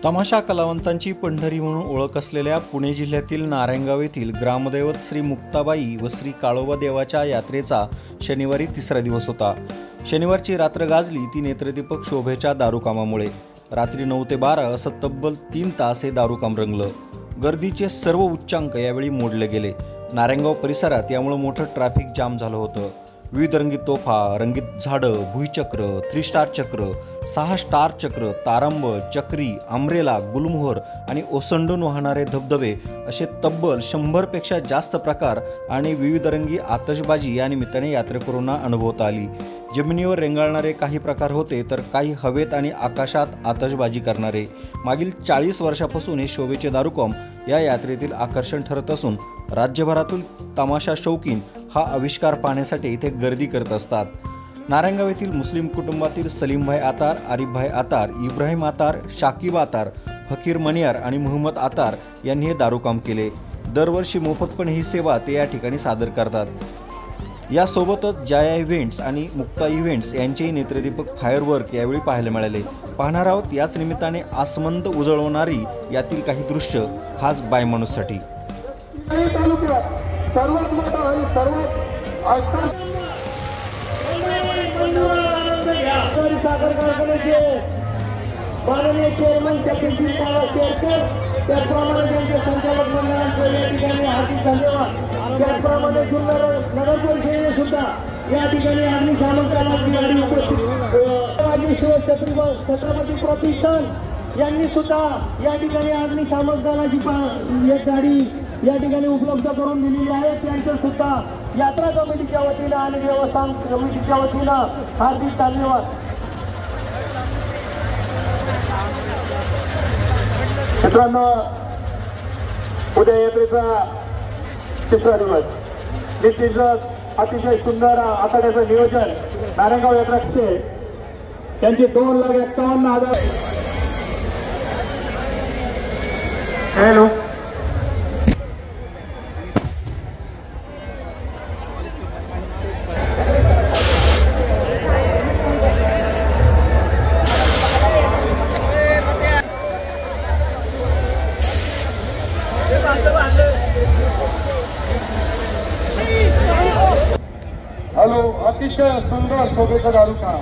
तमाशा कलावंतांची पंढरी म्हणून ओळख असलेल्या पुणे जिल्ह्यातील नारायणगाव येथील ग्रामदैवत श्री मुक्ताबाई व श्री काळोबा देवाच्या यात्रेचा शनिवारी तिसरा दिवस होता। शनिवारची रात्र गाजली ती नेत्रदीपक शोभेच्या दारूकामामुळे। रात्री 9 ते 12 असं तब्बल 3 तास हे दारूकाम रंगलं। गर्दीचे सर्व उच्चांक यावेळी मोडले गेले। नारायणगाव परिसरात यामुळे मोठं ट्रॅफिक जाम झालं होतं। विविध रंगीत तोफा, रंगीत झाडं, भुईचक्र, 3 स्टार चक्र, 6 स्टार चक्र, तारंब, चक्री, अमरेला, गुलमोहर आणि ओसंडून वाहणारे धबधबे असे तब्बल 100 पेक्षा जास्त प्रकार आणि विविध रंगी आतषबाजी या निमित्ताने यात्रेकरूंना अनुभवता आली। जमिनीवर रेंगाळणारे काही प्रकार होते तर काही हवेत आणि आकाशात आतषबाजी करणारे। मागील 40 वर्षापासून हे शोभेचे दारूकाम या यात्रेतील आकर्षण ठरत असून राज्यभरातून तमाशा शौकीन हा आविष्कार पाहण्यासाठी इथे गर्दी करत असतात। नारायणगाव येथील मुस्लिम कुटुंबातील सलीमभाई आतार, आरिफभाई आतार, इब्राहिम आतार, शाकिब आतार, फकीर मनियार आणि मोहम्मद आतार यांनी हे दारूकाम केले। दरवर्षी मोफतपणे ही सेवा ते या ठिकाणी सादर करतात। यासोबतच जाया इव्हेंट्स आणि मुक्ता इव्हेंट्स यांचेही नेत्रदीपक फायरवर्क यावेळी पाहायला मिळाले। पाहणार आहोत याच निमित्ताने आसमंत उजळवणारी यातील काही दृश्य खास बायमाणूससाठी। सर्वात मोठा आणि सर्वात सागर कारखान्याचे माननीय चेअरमन कपिल शेरकर, त्याचप्रमाणे त्यांच्या संचालक मंडळाचे या ठिकाणी हार्दिक धन्यवाद। त्याचप्रमाणे जुन्नर नगर परिषदेने सुद्धा या ठिकाणी अग्निशामकाची गाडी उपस्थित, छत्रपती प्रतिष्ठान यांनी सुद्धा या ठिकाणी अग्निशामक दलाची एक गाडी या ठिकाणी उपलब्ध करून दिलेली आहे। त्यांचं सुद्धा यात्रा कमिटीच्या वतीनं आणि देवस्थान कमिटीच्या वतीनं हार्दिक धन्यवाद। मित्रांनो, उद्या यात्रेचा तिसरा दिवस निश्चितच अतिशय सुंदर आखाड्याचं नियोजन नारायणगाव यात्रा त्यांची 2,51,000। हॅलो, हॅलो, अतिशय सुंदर शोभेचा दारूकाम,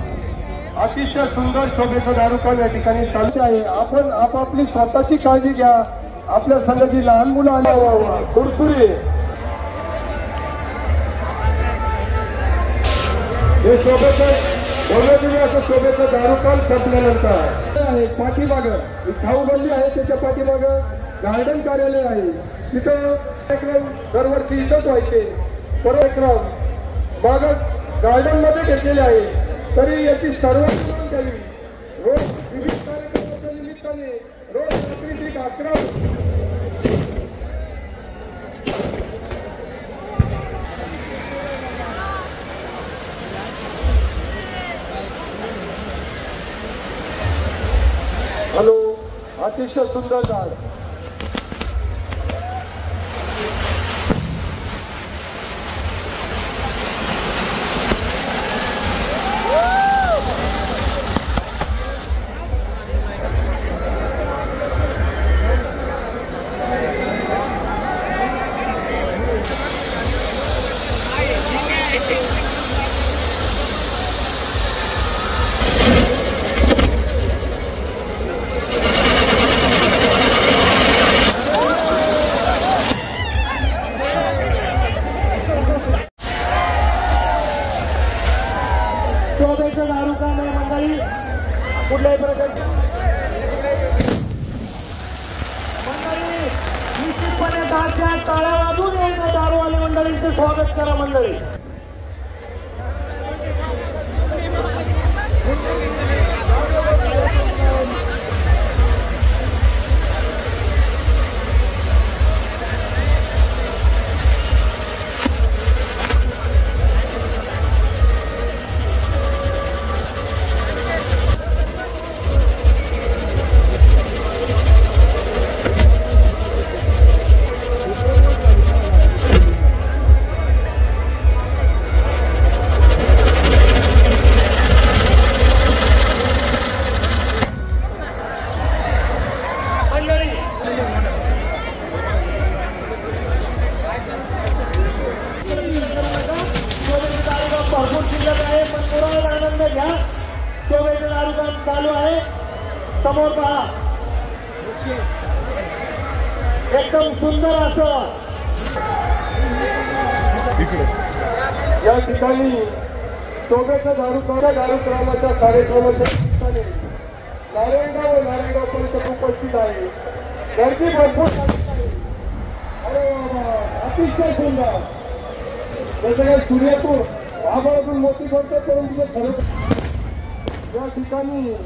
अतिशय सुंदर शोभेचा दारूकाम या ठिकाणी चालू आहे। आपण आपापली स्वतःची काळजी घ्या। आपल्या संघाची लहान मुलं आली कुरकुरे हे शोभेचं दारूकाम संपल्यानंतर पाठीमाग खाऊबंदी आहे, त्याच्या पाठीमाग गार्डन कार्यालय आहे। तिथं कार्यक्रम दरवर्षी इथंच व्हायचे। कार्यक्रम माग गार्डन मध्ये घेतलेले आहे, तरी याची सर्वात नोंद घ्यावी। रोज विविध कार्यक्रमाच्या निमित्ताने रोज रात्री 11 हॅलो, अतिशय सुंदर झाड। शोभेचं दारूकाम आहे मंडळी, कुठल्याही प्रकारची मंडळी निश्चितपणे टाळ्या वाजून येणं दारूवाले मंडळींचं स्वागत करा मंडळी। समोर पहा, एकदम सुंदर असं या ठिकाणी शोभेचा कार्यक्रमाच्या ठिकाणी नारायणगाव पर्यंत उपस्थित आहे. गर्दी भरपूर अरे अतिशय सुंदर त्याच्याकडे सूर्यातून आभाळातून मोठी गोष्ट करून तिथे खरं या ठिकाणी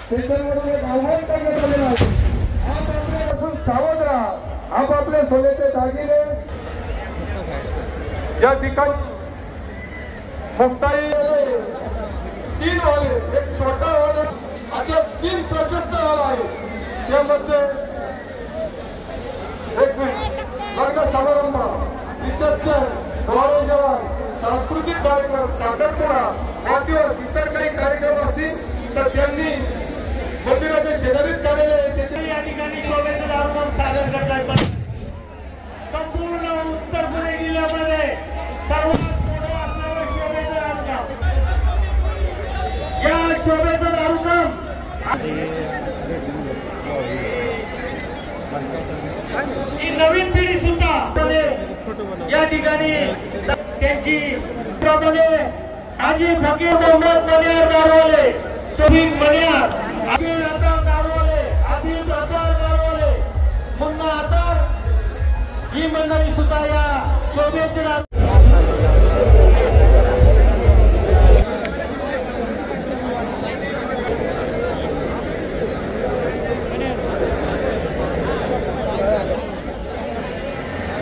स्टेशनवरून एक आव्हान करण्यात आलेलं आहे. आपापल्यापासून सावध राहा, आपापले सोन्याचे दागिने या ठिकाणी मुक्ताई 3 हॉल, एक छोटा हॉल, असे 3 प्रशस्त हॉल आहे. त्यामध्ये एक लग्न समारंभ, रिसेप्शन, डोळे जेवण, सांस्कृतिक कार्यक्रम, साखरपुडा, वाढदिवस, इतर काही कार्यक्रम असतील तर त्यांनी मंदिराच्या शेजारीच काढलेले आहे. या ठिकाणी शोभेचं दारुमान सादर करण्यात संपूर्ण उत्तर पुणे जिल्ह्यामध्ये सर्वात मोठं असणारं शोभेचं दारुकाम. या शोभेचं दारुकाम ही नवीन पिढी सुद्धा या ठिकाणी त्यांची प्रमाणे आजी फकीर मोहम्मद मनियार दारवाले, शोभिक मनियार, आजील अतार दारवाले, आजील अतार दारवाले, मुन्ना अतार ही मंडळी सुद्धा या शोभेच्या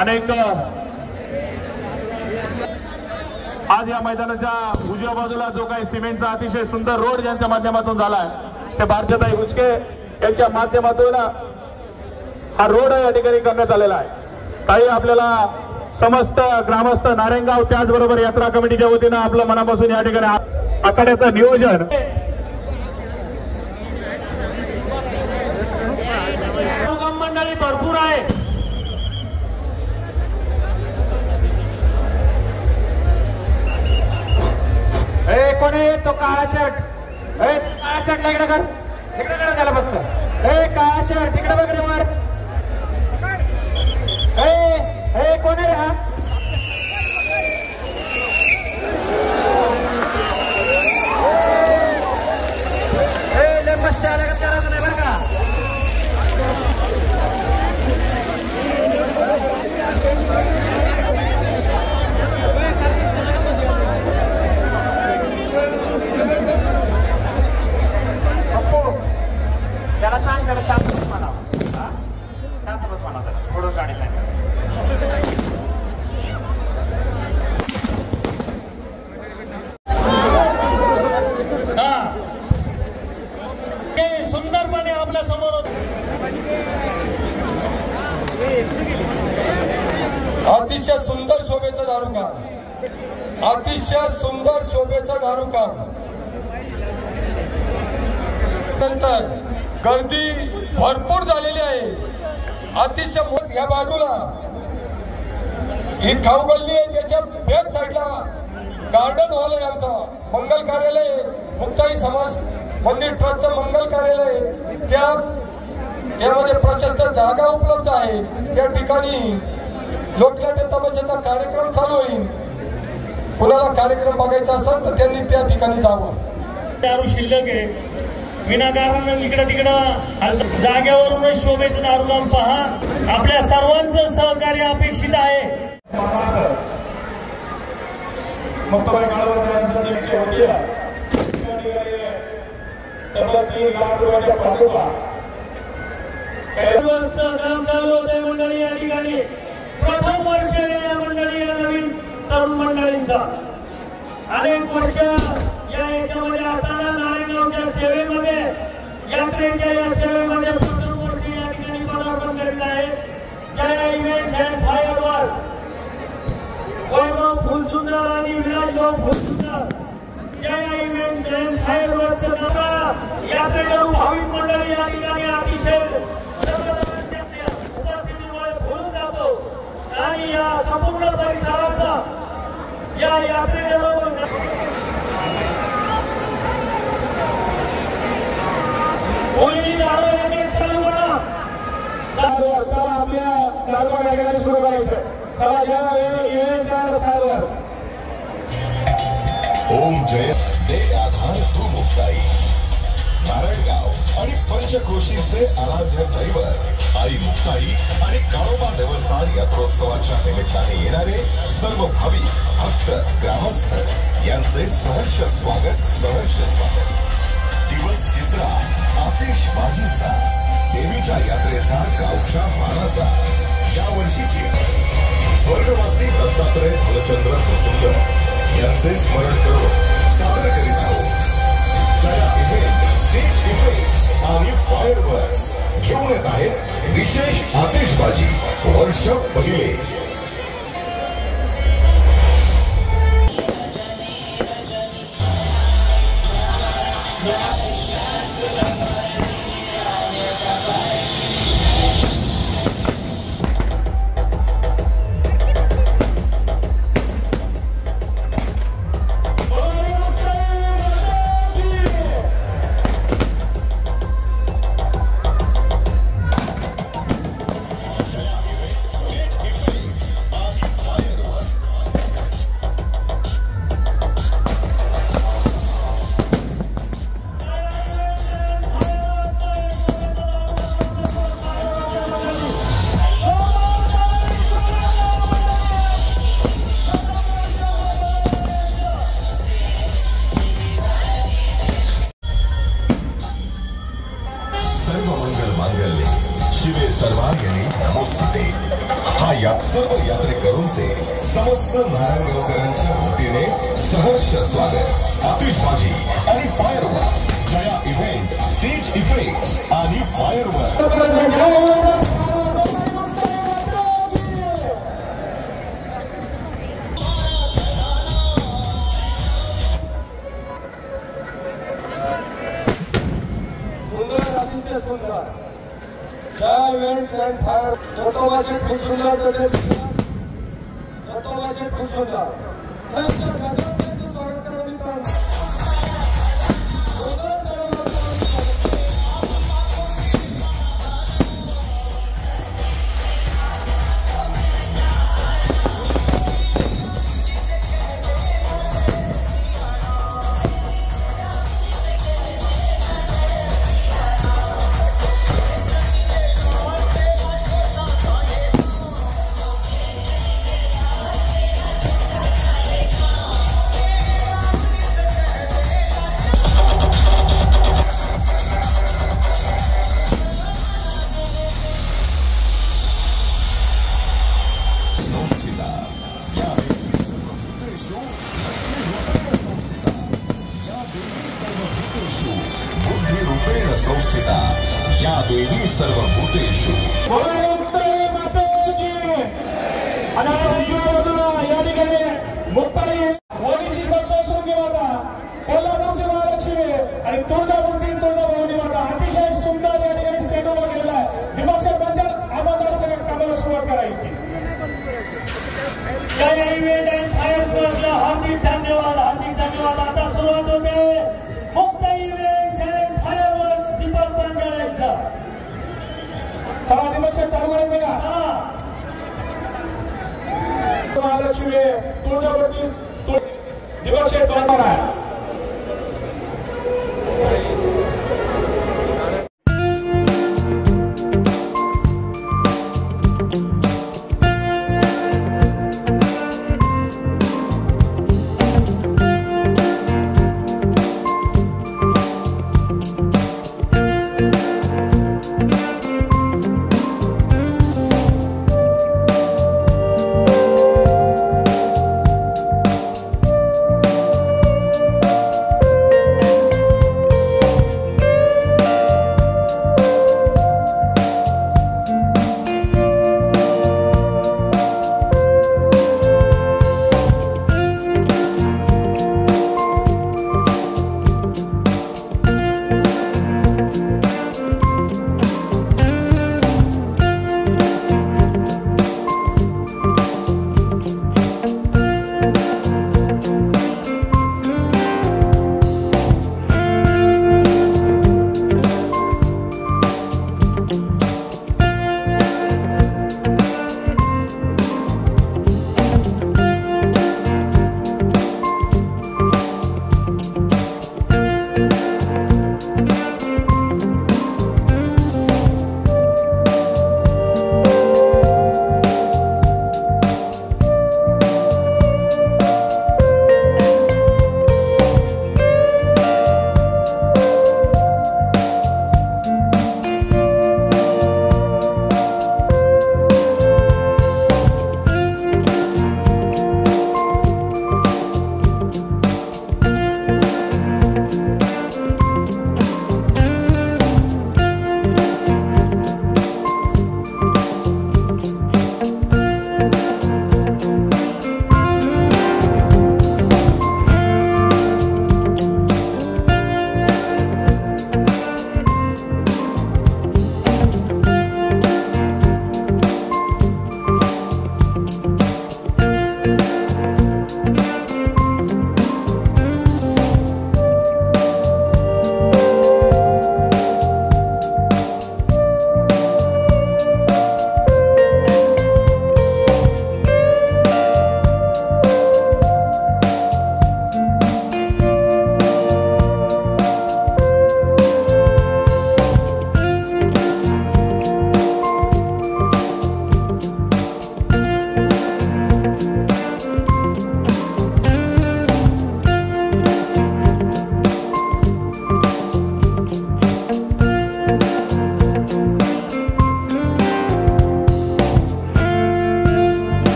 अनेक आज या मैदानाच्या उजव्या बाजूला जो काही सिमेंटचा अतिशय सुंदर रोड ज्यांच्या माध्यमातून झालाय ते भारतीताई उचके यांच्या माध्यमातून हा रोड या ठिकाणी करण्यात आलेला आहे. काही आपल्याला समस्त ग्रामस्थ नारायणगाव त्याचबरोबर यात्रा कमिटीच्या वतीनं आपलं मनापासून या ठिकाणी आखाड्याचं नियोजन मंडळी भरपूर आहे. कोणी तो काळा शर्ट, काळा शर्ट इकडे कर, इकडे कर त्याला फक्त. काळा शर्ट तिकडे बघ रे वर. कोण रे हा? मस्त आलं करायचं नाही बरं का. त्याला सांग, त्याला शांत बस म्हणावं, शांत बस म्हणावं, त्याला थोडं गाडी नाही. सुंदरपणे आपल्या समोर अतिशय सुंदर शोभेचं दारुकाम, अतिशय सुंदर शोभेचं दारुकाम. नंतर गर्दी भरपूर झालेली आहे. अतिशय या बाजूला ही खाऊ गल्ली आहे, त्याच्या बॅक साईडला गार्डन हॉल आहे आमचा, मंगल कार्यालय, मुक्ताई समाज मंदिर ट्रस्टचं मंगल कार्यालय. त्यामध्ये प्रशस्त जागा उपलब्ध आहे. त्या ठिकाणी लोकनाट्य तमाशाचा कार्यक्रम चालू होईल. कुणाला कार्यक्रम बघायचा असेल तर त्यांनी त्या ठिकाणी जावं. दारू शिल्लक आहे, विनाकारण इकडं तिकडं जागेवरूनच शोभेचं दारुकाम पहा. आपल्या सर्वांचं सहकार्य अपेक्षित आहे. मुक्ताबाई काळोबा यांचं जे होत्या तब्बल 3 लाख रुपयाच्या पाठोपाठ काम चालू होते मंडळी. या ठिकाणी प्रथम वर्ष या मंडळी, या नवीन तरुण मंडळींचा अनेक वर्ष या याच्यामध्ये असताना नारायणगावच्या सेवेमध्ये, यात्रेच्या या सेवेमध्ये प्रथम वर्षी या ठिकाणी पदार्पण करीत आहे. जय इव्हेंट्स अँड फायर वर्क्स, वैभव फुलसुंदर आणि विराजभाऊ फुलसुंदर, जय इव्हेंट्स अँड फायर वर्क्सचं यात्रेकरू भाविक मंडळी या ठिकाणी अतिशय उपस्थितीमुळे फुलून जातो आणि या संपूर्ण परिसराचा या यात्रेकरू पंचक्रोशीचे आराध्य दैवत आई मुक्ताई आणि काळोबा देवस्थान यात्रोत्सवाच्या निमित्ताने येणारे सर्व भाविक भक्त ग्रामस्थ यांचे सहर्ष स्वागत. दिवस तिसरा आतिषबाजीचा, देवीच्या यात्रेचा, गावच्या मानाचा. यावर्षीची स्वर्गवासी दत्तात्रय फुलचंद्र सुंदर यांचे स्मरण करून सादर करीत आहोत. जया इव्हेंट, स्टेज इफेक्ट्स आणि फायरवर्क्स घेऊन येत आहेत विशेष आतिषबाजी. वर्ष पहिले शिवे सर्वांगिनी नमोस्तुते. हा या सर्व यात्रेकरूंचे समस्त नारायणगावकरांच्या वतीने सहर्ष स्वागत. आतिषबाजी आणि fireworks, Jaya event, stage effects आणि fireworks. Jaya events and fire दत्तोबाचे खूप सुंदर तसेच दत्तोबाचे खूप सुंदर स्वागत करा मित्रांनो. संस्थिता या देवी सर्वभूतेषु. आणि उजव्या बाजूला या ठिकाणी मुक्ताई वडीची संतोषी माता, कोल्हापूरची महालक्ष्मी आणि तुळजापूरची तुळजाभवानी माता. अतिशय सुंदर या ठिकाणी सेटू बसलेला आहे. विभाग बद्दल आम्हाला कामाला सुरुवात करायची. जय इव्हेंट अँड फायरवर्क्सला हार्दिक धन्यवाद, हार्दिक धन्यवाद. आता सुरुवात होते Muktai events and fireworks Deepak पंचायतचा. चला दिवस चालू करायचं का? महालक्ष्मी तुळजापूरची दिवस